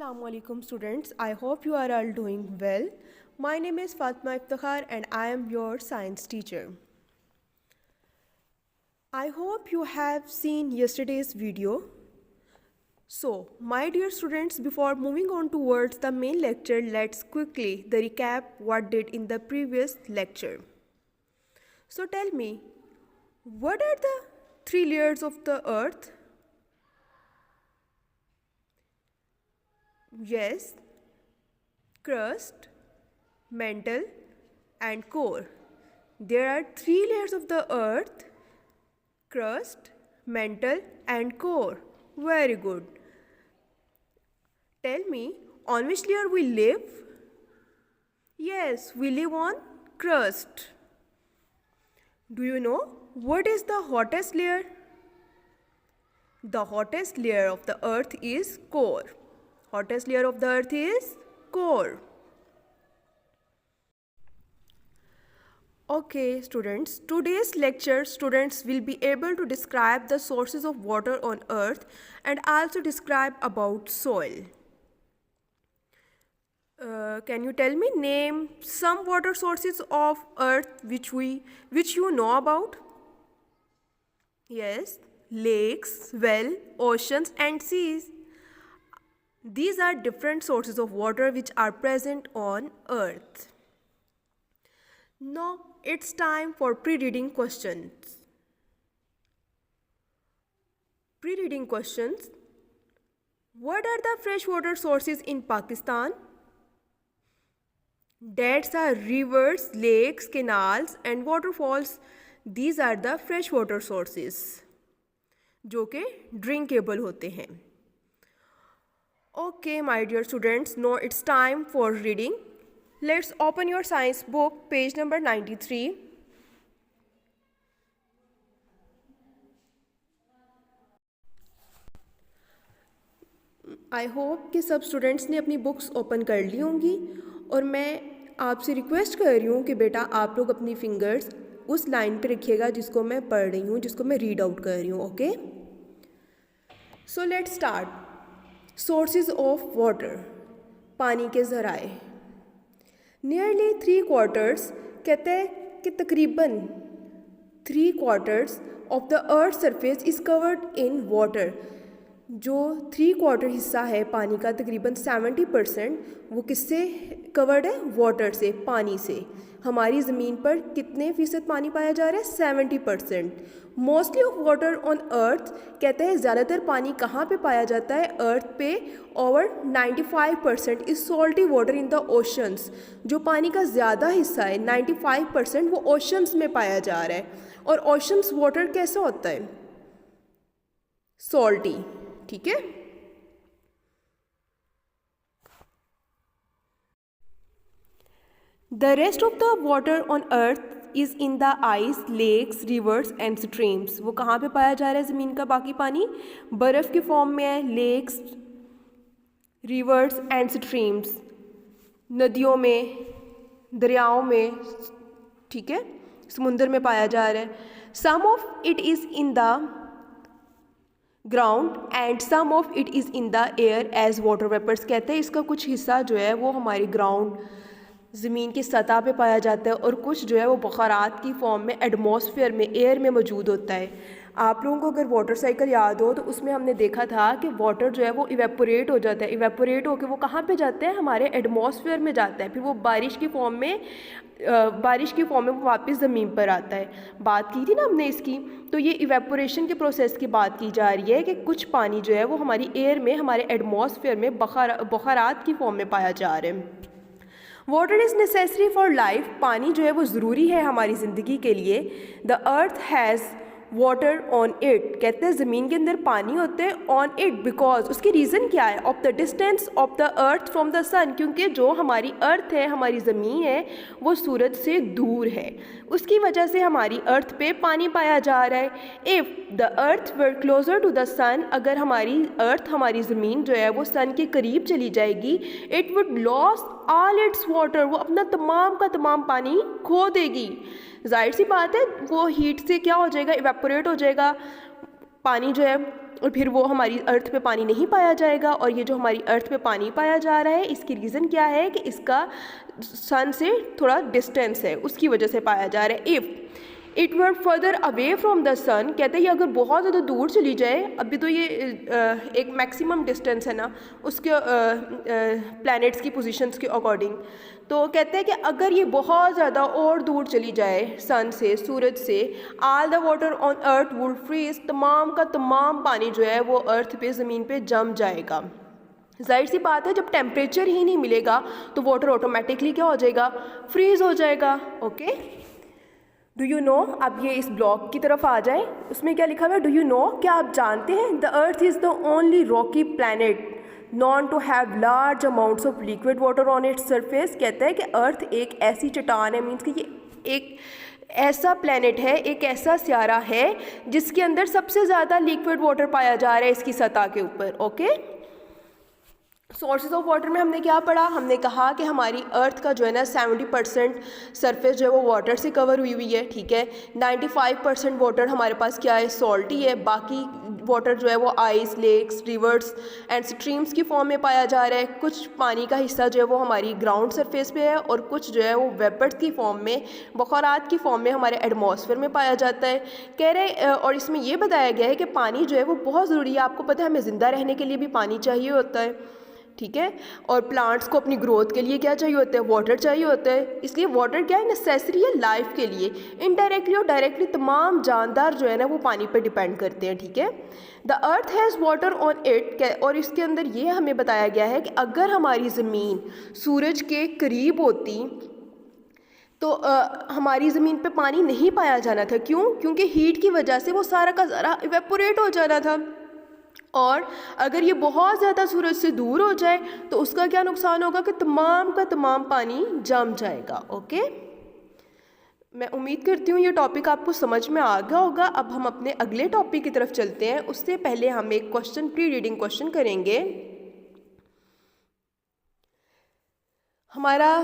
Assalamu alaikum students. I hope you are all doing well. My name is Fatma Iftikhar and I am your science teacher. I hope you have seen yesterday's video. So, my dear students, before moving on towards the main lecture, let's quickly recap what did in the previous lecture. So tell me, what are the three layers of the earth? Yes, crust, mantle and core. There are three layers of the earth: crust, mantle and core. Very good. Tell me, on which layer we live? Yes, we live on crust. Do you know what is the hottest layer? The hottest layer of the earth is core. Hottest layer of the earth is core. Okay students, today's lecture students will be able to describe the sources of water on earth and also describe about soil. Can you tell me, name some water sources of earth which you know about? Yes, lakes, well, oceans and seas. These are different sources of water which are present on earth. Now it's time for pre-reading questions. Pre-reading questions. What are the freshwater sources in Pakistan? That are rivers, lakes, canals and waterfalls. These are the freshwater sources जो कि drinkable होते हैं. Okay, my dear students, now it's time for reading. Let's open your science book, page number 93. I hope कि सब students ने अपनी books open कर ली होंगी और मैं आपसे रिक्वेस्ट कर रही हूँ कि बेटा आप लोग अपनी फिंगर्स उस लाइन पे रखिएगा जिसको मैं पढ़ रही हूँ, जिसको मैं रीड आउट कर रही हूँ. Okay, so let's start. Sources of water, पानी के ज़राए. नियरली 3/4 कहते हैं कि तकरीबन 3/4 of the earth surface is covered in water. जो 3/4 हिस्सा है पानी का, तकरीबन 70% वो किससे कवर्ड है? वाटर से, पानी से. हमारी ज़मीन पर कितने फ़ीसद पानी पाया जा रहा है? 70%. मोस्टली ऑफ वाटर ऑन अर्थ कहते हैं ज़्यादातर पानी कहाँ पे पाया जाता है? अर्थ पे. Over 95% is salty water in the oceans. जो पानी का ज़्यादा हिस्सा है 95% वो ओशंस में पाया जा रहा है. और ओशंस वाटर कैसा होता है? सॉल्टी. ठीक है. The rest of the water on earth is in the ice, lakes, rivers and streams. वो कहाँ पे पाया जा रहा है ज़मीन का बाकी पानी? बर्फ़ के फॉर्म में है. लेक्स, रिवर्स एंड स्ट्रीम्स, नदियों में, दरियाओं में, ठीक है, समुंदर में पाया जा रहा है. Some of it is in the ground and some of it is in the air as water vapours. कहते हैं इसका कुछ हिस्सा जो है वो हमारी ग्राउंड, ज़मीन की सतह पे पाया जाता है और कुछ जो है वो बख़ारात की फॉर्म में एटमॉस्फेयर में, एयर में मौजूद होता है. आप लोगों को अगर वाटर साइकिल याद हो तो उसमें हमने देखा था कि वाटर जो है वो इवेपोरेट हो जाता है. इवेपोरेट होकर वो कहाँ पे जाता है? हमारे एटमॉस्फेयर में जाता है. फिर वो बारिश की फॉर्म में वो वापस ज़मीन पर आता है. बात की थी ना हमने इसकी. तो ये इवेपोरेशन के प्रोसेस की बात की जा रही है कि कुछ पानी जो है वो हमारी एयर में, हमारे एटमॉस्फेयर में बख़ारात की फॉर्म में पाया जा रहा है. Water is necessary for life. पानी जो है वो ज़रूरी है हमारी ज़िंदगी के लिए. The earth has water on it. कहते हैं ज़मीन के अंदर पानी होते हैं ऑन इट बिकॉज, उसकी रीज़न क्या है? Of the distance of the earth from the sun. क्योंकि जो हमारी अर्थ है, हमारी ज़मीन है, वो सूरज से दूर है. उसकी वजह से हमारी अर्थ पे पानी पाया जा रहा है. If the earth were closer to the sun, अगर हमारी अर्थ, हमारी ज़मीन जो है वो सन के करीब चली जाएगी, it would loss all it's water. वो अपना तमाम का तमाम पानी खो देगी. जाहिर सी बात है वो हीट से क्या हो जाएगा? इवेपोरेट हो जाएगा. पानी जो है, और फिर वो हमारी अर्थ पे पानी नहीं पाया जाएगा। और ये जो हमारी अर्थ पे पानी पाया जा रहा है, इसकी रीज़न क्या है कि इसका सन से थोड़ा डिस्टेंस है, उसकी वजह से पाया जा रहा है। If it were further away from the sun, कहते हैं ये अगर बहुत ज़्यादा दूर चली जाए, अभी तो ये एक मैक्सिमम डिस्टेंस है ना उसके प्लैनेट्स की पोजीशंस के अकॉर्डिंग, तो कहते हैं कि अगर ये बहुत ज़्यादा और दूर चली जाए सन से, सूरज से, all the water on earth would freeze, तमाम का तमाम पानी जो है वो अर्थ पे ज़मीन पे जम जाएगा। जाहिर सी बात है, जब टेम्परेचर ही नहीं मिलेगा तो वाटर ऑटोमेटिकली क्या हो जाएगा, फ्रीज हो जाएगा। ओके, डू यू नो, अब ये इस ब्लॉग की तरफ आ जाए, उसमें क्या लिखा हुआ है, डू यू नो, क्या आप जानते हैं, the earth is the only rocky planet known to have large amounts of liquid water on its surface. कहता है कि अर्थ एक ऐसी चट्टान है, मीन्स कि ये एक ऐसा प्लैनेट है, एक ऐसा सियारा है जिसके अंदर सबसे ज़्यादा लिक्विड वाटर पाया जा रहा है इसकी सतह के ऊपर। ओके, सोर्सेज ऑफ वाटर में हमने क्या पढ़ा, हमने कहा कि हमारी अर्थ का जो है ना 70% सरफेस जो है वो वाटर से कवर हुई हुई है। ठीक है, 95% वाटर हमारे पास क्या है, सॉल्टी है। बाकी वाटर जो है वो ice, lakes, rivers and streams की फॉर्म में पाया जा रहा है। कुछ पानी का हिस्सा जो है वो हमारी ग्राउंड सरफेस पे है, और कुछ जो है वो वेपर्स की फॉर्म में, बखरात की फॉर्म में हमारे एटमॉस्फेयर में पाया जाता है। कह रहे और इसमें ये बताया गया है कि पानी जो है वो बहुत ज़रूरी है। आपको पता है हमें ज़िंदा रहने के लिए भी पानी चाहिए होता है। ठीक है, और प्लांट्स को अपनी ग्रोथ के लिए क्या चाहिए होता है, वाटर चाहिए होता है। इसलिए वाटर क्या है, नेसेसरी है लाइफ के लिए। इनडायरेक्टली और डायरेक्टली तमाम जानदार जो है ना वो पानी पर डिपेंड करते हैं। ठीक है, the earth has water on it, और इसके अंदर ये हमें बताया गया है कि अगर हमारी ज़मीन सूरज के करीब होती तो हमारी ज़मीन पे पानी नहीं पाया जाना था। क्यों? क्योंकि हीट की वजह से वो सारा का सारा इवेपोरेट हो जाना था। और अगर ये बहुत ज़्यादा सूरज से दूर हो जाए तो उसका क्या नुकसान होगा कि तमाम का तमाम पानी जम जाएगा। ओके, मैं उम्मीद करती हूँ ये टॉपिक आपको समझ में आ गया होगा। अब हम अपने अगले टॉपिक की तरफ चलते हैं। उससे पहले हम एक क्वेश्चन, प्री रीडिंग क्वेश्चन करेंगे। हमारा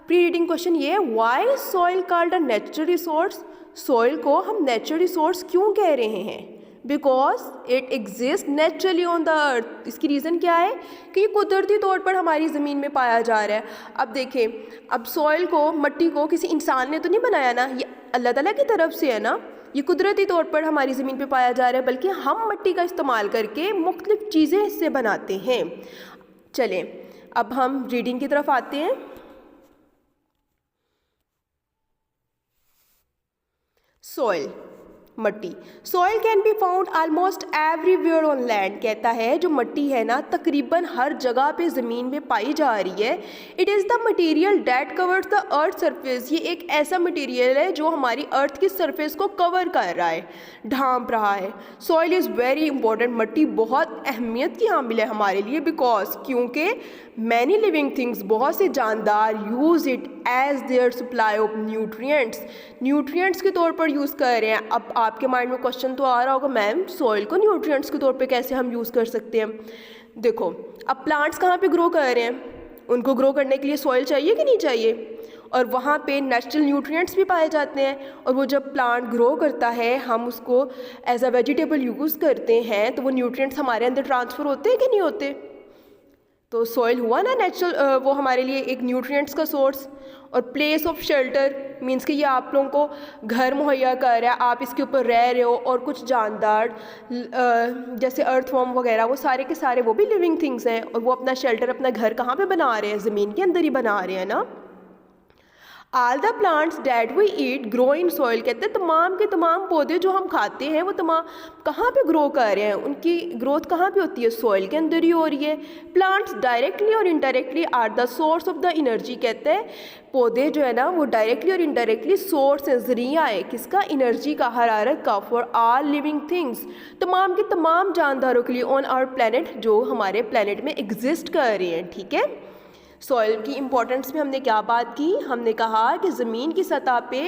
प्री रीडिंग क्वेश्चन ये है, why soil called a natural resource. Soil को हम नेचुरल रिसोर्स क्यों कह रहे हैं? Because it exist naturally on the earth. इसकी रीज़न क्या है कि ये कुदरती तौर पर हमारी ज़मीन में पाया जा रहा है। अब देखें, अब सॉइल को, मट्टी को किसी इंसान ने तो नहीं बनाया ना, ये अल्लाह ताला की तरफ से है ना। ये कुदरती तौर पर हमारी ज़मीन पे पाया जा रहा है, बल्कि हम मट्टी का इस्तेमाल करके मुख्तलिफ़ चीज़ें इससे बनाते हैं। चलें अब हम रीडिंग की तरफ आते हैं। सॉइल, मट्टी। Soil can be found almost everywhere on land. कहता है जो मट्टी है ना तकरीबन हर जगह पे ज़मीन में पाई जा रही है। It is the material that covers the earth surface. ये एक ऐसा मटेरियल है जो हमारी अर्थ की सरफेस को कवर कर रहा है, ढांप रहा है। Soil is very important. मट्टी बहुत अहमियत की हामिल है हमारे लिए, बिकॉज क्योंकि मैनी लिविंग थिंग्स, बहुत से जानदार, use it as their supply of nutrients, nutrients के तौर पर यूज़ कर रहे हैं। अब आपके माइंड में क्वेश्चन तो आ रहा होगा, मैम सॉइल को न्यूट्रिएंट्स के तौर पे कैसे हम यूज़ कर सकते हैं? देखो, अब प्लांट्स कहाँ पे ग्रो कर रहे हैं, उनको ग्रो करने के लिए सॉइल चाहिए कि नहीं चाहिए? और वहाँ पे नेचुरल न्यूट्रिएंट्स भी पाए जाते हैं। और वो जब प्लांट ग्रो करता है, हम उसको एज अ वेजिटेबल यूज़ करते हैं, तो वो न्यूट्रिएंट्स हमारे अंदर ट्रांसफ़र होते हैं कि नहीं होते? तो सॉइल हुआ ना नेचुरल, वो हमारे लिए एक न्यूट्रिएंट्स का सोर्स। और प्लेस ऑफ शेल्टर मींस कि ये आप लोगों को घर मुहैया कर रहा है, आप इसके ऊपर रह रहे हो। और कुछ जानदार जैसे अर्थवॉर्म वगैरह, वो सारे के सारे वो भी लिविंग थिंग्स हैं, और वो अपना शेल्टर, अपना घर कहाँ पे बना रहे हैं? ज़मीन के अंदर ही बना रहे हैं ना। All the plants that we eat grow in soil. कहते हैं तमाम के तमाम पौधे जो हम खाते हैं वो तमाम कहाँ पे ग्रो कर रहे हैं, उनकी ग्रोथ कहाँ पे होती है? सॉइल के अंदर ही हो रही है। प्लांट्स डायरेक्टली और indirectly are the source of the energy. कहते हैं पौधे जो है ना वो डायरेक्टली और इनडायरेक्टली सोर्स है, ज़रिया है किसका? एनर्जी का, हरारत का, फॉर ऑल लिविंग थिंग्स, तमाम के तमाम जानदारों के लिए ऑन आवर प्लानट, जो हमारे प्लानट में एग्जिस्ट कर रहे हैं। ठीक है, सॉइल की इम्पोर्टेंस में हमने क्या बात की, हमने कहा कि ज़मीन की सतह पे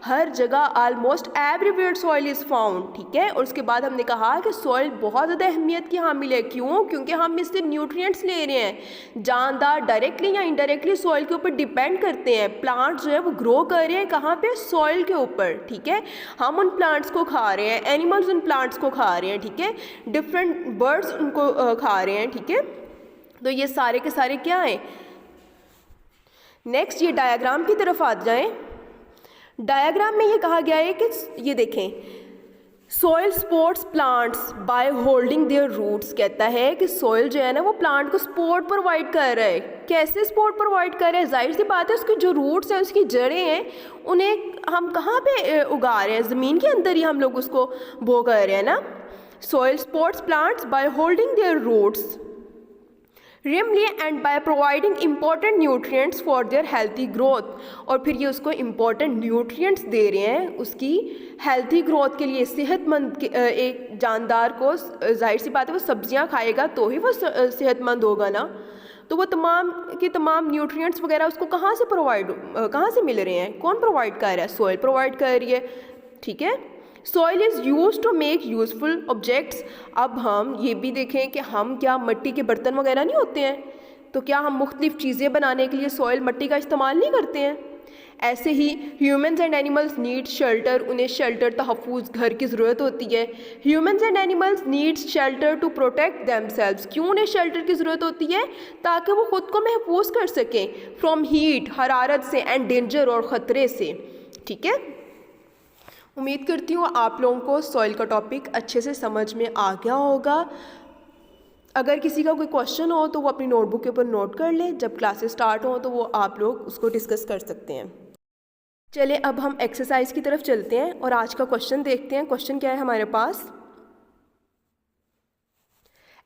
हर जगह almost everywhere soil is found, ठीक है। और उसके बाद हमने कहा कि सॉइल बहुत ज़्यादा अहमियत की हामिल है। क्यों? क्योंकि हम इससे न्यूट्रिएंट्स ले रहे हैं। जानदार डायरेक्टली या इनडायरेक्टली सॉइल के ऊपर डिपेंड करते हैं। प्लांट्स जो है वो ग्रो कर रहे हैं कहाँ पे? सॉइल के ऊपर, ठीक है। हम उन प्लांट्स को खा रहे हैं, एनिमल्स उन प्लांट्स को खा रहे हैं, ठीक है। डिफरेंट बर्ड्स उनको खा रहे हैं, ठीक है। तो ये सारे के सारे क्या हैं? नेक्स्ट ये डायग्राम की तरफ आ जाएं। डायग्राम में ये कहा गया है कि ये देखें, soil supports plants by holding their roots. कहता है कि सॉइल जो है ना वो प्लांट को सपोर्ट प्रोवाइड कर रहा है। कैसे सपोर्ट प्रोवाइड कर रहा है? जाहिर सी बात है, उसके जो रूट्स हैं, उसकी जड़ें हैं, उन्हें हम कहाँ पे उगा रहे हैं? ज़मीन के अंदर ही हम लोग उसको बो कर रहे हैं ना। Soil supports plants by holding their roots firmly and by providing important nutrients for their healthy growth. और फिर ये उसको इम्पॉर्टेंट न्यूट्रिएंट्स दे रहे हैं उसकी हेल्थी ग्रोथ के लिए। सेहतमंद एक जानदार को, जाहिर सी बात है, वो सब्जियां खाएगा तो ही वो सेहतमंद होगा ना। तो वो तमाम के तमाम न्यूट्रिएंट्स वगैरह उसको कहाँ से मिल रहे हैं? कौन प्रोवाइड कर रहा है? सॉइल प्रोवाइड कर रही है, ठीक है। Soil is use to make useful objects. अब हम ये भी देखें कि हम क्या मिट्टी के बर्तन वगैरह नहीं होते हैं, तो क्या हम मुख्तलिफ़ चीज़ें बनाने के लिए सॉइल मिट्टी का इस्तेमाल नहीं करते हैं? ऐसे ही humans and animals need shelter. उन्हें शेल्टर, तहफ़्फ़ुज़, घर की ज़रूरत होती है। Humans and animals needs shelter to protect themselves. क्यों उन्हें शेल्टर की ज़रूरत होती है? ताकि वो ख़ुद को महफूज कर सकें फ्रॉम हीट, हरारत से, एंड डेंजर, और ख़तरे से, ठीक है। उम्मीद करती हूँ आप लोगों को सॉइल का टॉपिक अच्छे से समझ में आ गया होगा। अगर किसी का कोई क्वेश्चन हो तो वो अपनी नोटबुक के ऊपर नोट कर ले। जब क्लासेस स्टार्ट हों तो वो आप लोग उसको डिस्कस कर सकते हैं। चलिए अब हम एक्सरसाइज की तरफ चलते हैं और आज का क्वेश्चन देखते हैं। क्वेश्चन क्या है हमारे पास?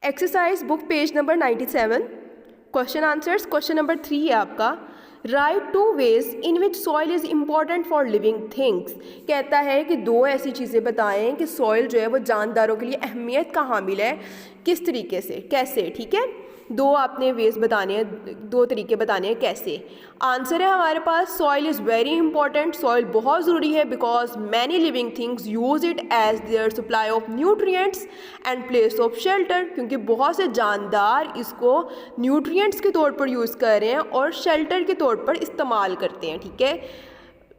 Exercise book page number 97, question answers. Question number 3 है आपका, write 2 ways in which soil is important for living things. कहता है कि 2 ऐसी चीज़ें बताएं कि सॉइल जो है वो जानदारों के लिए अहमियत का हामिल है। किस तरीके से, कैसे, ठीक है। 2 आपने वेज बताने हैं, 2 तरीके बताने हैं कैसे। आंसर है हमारे पास, soil is very important. Soil बहुत ज़रूरी है because many living things use it as their supply of nutrients and place of shelter. क्योंकि बहुत से जानदार इसको न्यूट्रिएंट्स के तौर पर यूज़ कर रहे हैं और शेल्टर के तौर पर इस्तेमाल करते हैं, ठीक है।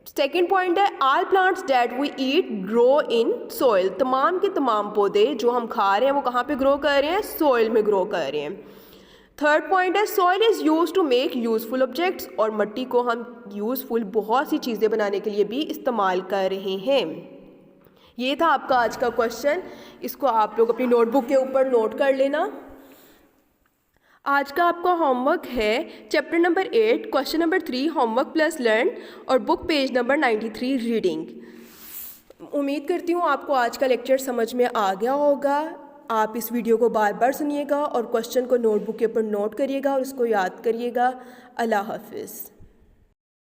सेकेंड पॉइंट है, all plants that we eat grow in soil. तमाम के तमाम पौधे जो हम खा रहे हैं वो कहाँ पे ग्रो कर रहे हैं? सॉइल में ग्रो कर रहे हैं। थर्ड पॉइंट है, soil is use to make useful objects. और मिट्टी को हम यूज़फुल बहुत सी चीज़ें बनाने के लिए भी इस्तेमाल कर रहे हैं। ये था आपका आज का क्वेश्चन। इसको आप लोग अपनी नोटबुक के ऊपर नोट कर लेना। आज का आपका होमवर्क है chapter number 8, question number 3, homework plus learn, और बुक पेज नंबर 93, रीडिंग। उम्मीद करती हूँ आपको आज का लेक्चर समझ में आ गया होगा। आप इस वीडियो को बार बार सुनिएगा और क्वेश्चन को नोटबुक के ऊपर नोट करिएगा और इसको याद करिएगा। अल्लाह हाफिज़।